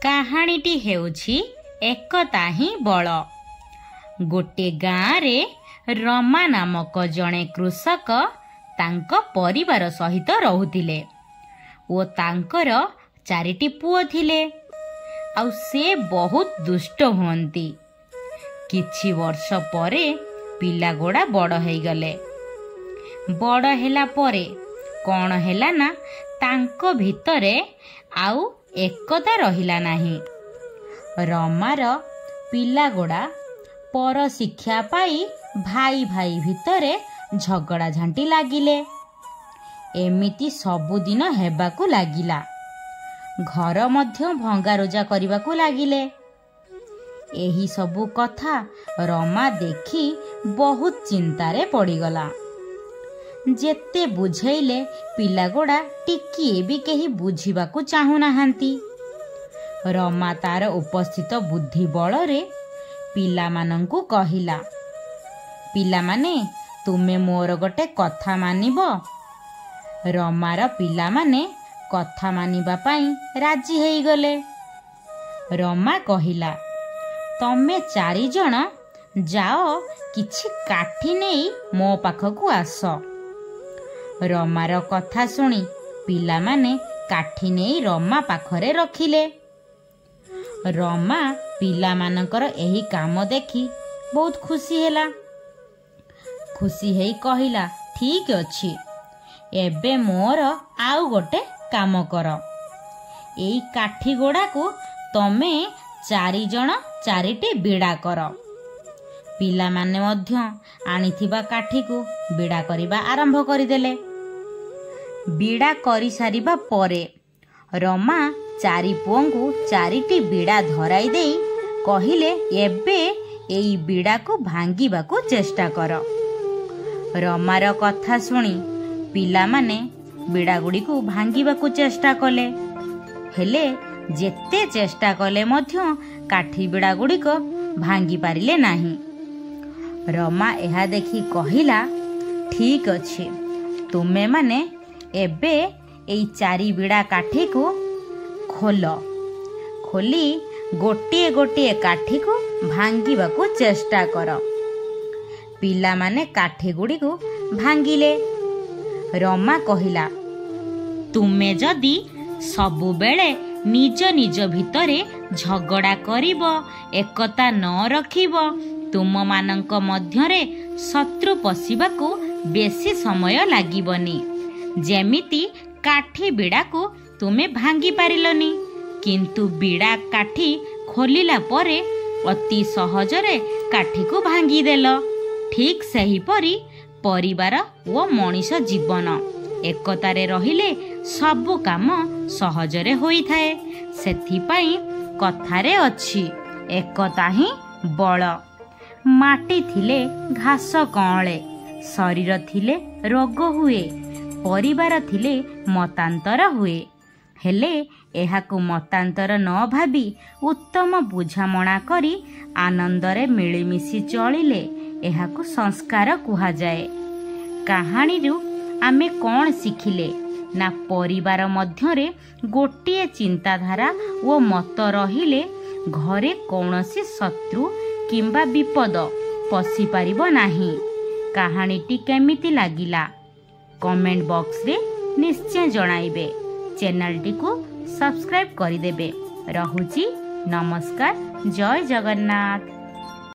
କାହାଣୀଟି ହେଉଛି ଏକତା ହିଁ ବଳ। ଗୋଟିଏ ଗାଁରେ ରମା ନାମକ ଜଣେ କୃଷକ ତାଙ୍କ ପରିବାର ସହିତ ରହୁଥିଲେ ଓ ତାଙ୍କର 4ଟି ପୁଅ ଥିଲେ। ଆଉ ସେ ବହୁତ ଦୁଷ୍ଟ ହୁଅନ୍ତି। କିଛି ବର୍ଷ ପରେ ପିଲାଗୁଡ଼ା ବଡ଼ ହେଇଗଲେ। ବଡ଼ ହେଲା ପରେ କ'ଣ ହେଲା ନା ତାଙ୍କ ଭିତରେ ଆଉ ଏକତା ରହିଲା ନାହିଁ। ରମାର ପିଲାଗୁଡ଼ା ପର ଶିକ୍ଷା ପାଇ ଭାଇ ଭାଇ ଭିତରେ ଝଗଡ଼ା ଝାଣ୍ଟି ଲାଗିଲେ। ଏମିତି ସବୁଦିନ ହେବାକୁ ଲାଗିଲା। ଘର ମଧ୍ୟ ଭଙ୍ଗାରୁଜା କରିବାକୁ ଲାଗିଲେ। ଏହି ସବୁ କଥା ରମା ଦେଖି ବହୁତ ଚିନ୍ତାରେ ପଡ଼ିଗଲା। ଯେତେ ବୁଝେଇଲେ ପିଲାଗୁଡ଼ା ଟିକିଏ ବି କେହି ବୁଝିବାକୁ ଚାହୁଁନାହାନ୍ତି। ରମା ତାର ଉପସ୍ଥିତ ବୁଦ୍ଧି ବଳରେ ପିଲାମାନଙ୍କୁ କହିଲା, ପିଲାମାନେ ତୁମେ ମୋର ଗୋଟେ କଥା ମାନିବ। ରମାର ପିଲାମାନେ କଥା ମାନିବା ପାଇଁ ରାଜି ହେଇଗଲେ। ରମା କହିଲା, ତମେ 4 ଜଣ ଯାଅ କିଛି କାଠି ନେଇ ମୋ ପାଖକୁ ଆସ। ରମାର କଥା ଶୁଣି ପିଲାମାନେ କାଠି ନେଇ ରମା ପାଖରେ ରଖିଲେ। ରମା ପିଲାମାନଙ୍କର ଏହି କାମ ଦେଖି ବହୁତ ଖୁସି ହେଲା। ଖୁସି ହେଇ କହିଲା, ଠିକ୍ ଅଛି, ଏବେ ମୋର ଆଉ ଗୋଟେ କାମ କର। ଏଇ କାଠି ଗୁଡ଼ାକୁ ତମେ 4 ଜଣ 4ଟି ବିଡ଼ା କର। ପିଲାମାନେ ମଧ୍ୟ ଆଣିଥିବା କାଠିକୁ ବିଡ଼ା କରିବା ଆରମ୍ଭ କରିଦେଲେ। ବିଡ଼ା କରିସାରିବା ପରେ ରମା 4 ପୁଅଙ୍କୁ 4ଟି ବିଡ଼ା ଧରାଇ ଦେଇ କହିଲେ, ଏବେ ଏଇ ବିଡ଼ାକୁ ଭାଙ୍ଗିବାକୁ ଚେଷ୍ଟା କର। ରମାର କଥା ଶୁଣି ପିଲାମାନେ ବିଡ଼ାଗୁଡ଼ିକୁ ଭାଙ୍ଗିବାକୁ ଚେଷ୍ଟା କଲେ। ହେଲେ ଯେତେ ଚେଷ୍ଟା କଲେ ମଧ୍ୟ କାଠି ବିଡ଼ାଗୁଡ଼ିକ ଭାଙ୍ଗି ପାରିଲେ ନାହିଁ। ରମା ଏହା ଦେଖି କହିଲା, ଠିକ୍ ଅଛି, ତୁମେମାନେ ଏବେ ଏଇ 4 ବିଡ଼ା କାଠିକୁ ଖୋଲି ଗୋଟିଏ ଗୋଟିଏ କାଠିକୁ ଭାଙ୍ଗିବାକୁ ଚେଷ୍ଟା କର। ପିଲାମାନେ କାଠିଗୁଡ଼ିକୁ ଭାଙ୍ଗିଲେ। ରମା କହିଲା, ତୁମେ ଯଦି ସବୁବେଳେ ନିଜ ନିଜ ଭିତରେ ଝଗଡ଼ା କରିବ, ଏକତା ନ ରଖିବ, ତୁମମାନଙ୍କ ମଧ୍ୟରେ ଶତ୍ରୁ ପଶିବାକୁ ବେଶୀ ସମୟ ଲାଗିବନି। ଯେମିତି କାଠି ବିଡ଼ାକୁ ତୁମେ ଭାଙ୍ଗି ପାରିଲନି, କିନ୍ତୁ ବିଡ଼ା କାଠି ଖୋଲିଲା ପରେ ଅତି ସହଜରେ କାଠିକୁ ଭାଙ୍ଗିଦେଲ। ଠିକ୍ ସେହିପରି ପରିବାର ଓ ମଣିଷ ଜୀବନ ଏକତାରେ ରହିଲେ ସବୁ କାମ ସହଜରେ ହୋଇଥାଏ। ସେଥିପାଇଁ କଥାରେ ଅଛି, ଏକତା ହିଁ ବଳ। ମାଟି ଥିଲେ ଘାସ କଅଁଳେ, ଶରୀର ଥିଲେ ରୋଗ ହୁଏ, ପରିବାର ଥିଲେ ମତାନ୍ତର ହୁଏ। ହେଲେ ଏହାକୁ ମତାନ୍ତର ନ ଭାବି ଉତ୍ତମ ବୁଝାମଣା କରି ଆନନ୍ଦରେ ମିଳିମିଶି ଚଳିଲେ ଏହାକୁ ସଂସ୍କାର କୁହାଯାଏ। କାହାଣୀରୁ ଆମେ କ'ଣ ଶିଖିଲେ ନା ପରିବାର ମଧ୍ୟରେ ଗୋଟିଏ ଚିନ୍ତାଧାରା ଓ ମତ ରହିଲେ ଘରେ କୌଣସି ଶତ୍ରୁ କିମ୍ବା ବିପଦ ପଶିପାରିବ ନାହିଁ। କାହାଣୀଟି କେମିତି ଲାଗିଲା କମେଣ୍ଟ ବକ୍ସରେ ନିଶ୍ଚୟ ଜଣାଇବେ। ଚ୍ୟାନେଲଟିକୁ ସବସ୍କ୍ରାଇବ୍ କରିଦେବେ। ରହୁଛି, ନମସ୍କାର, ଜୟ ଜଗନ୍ନାଥ।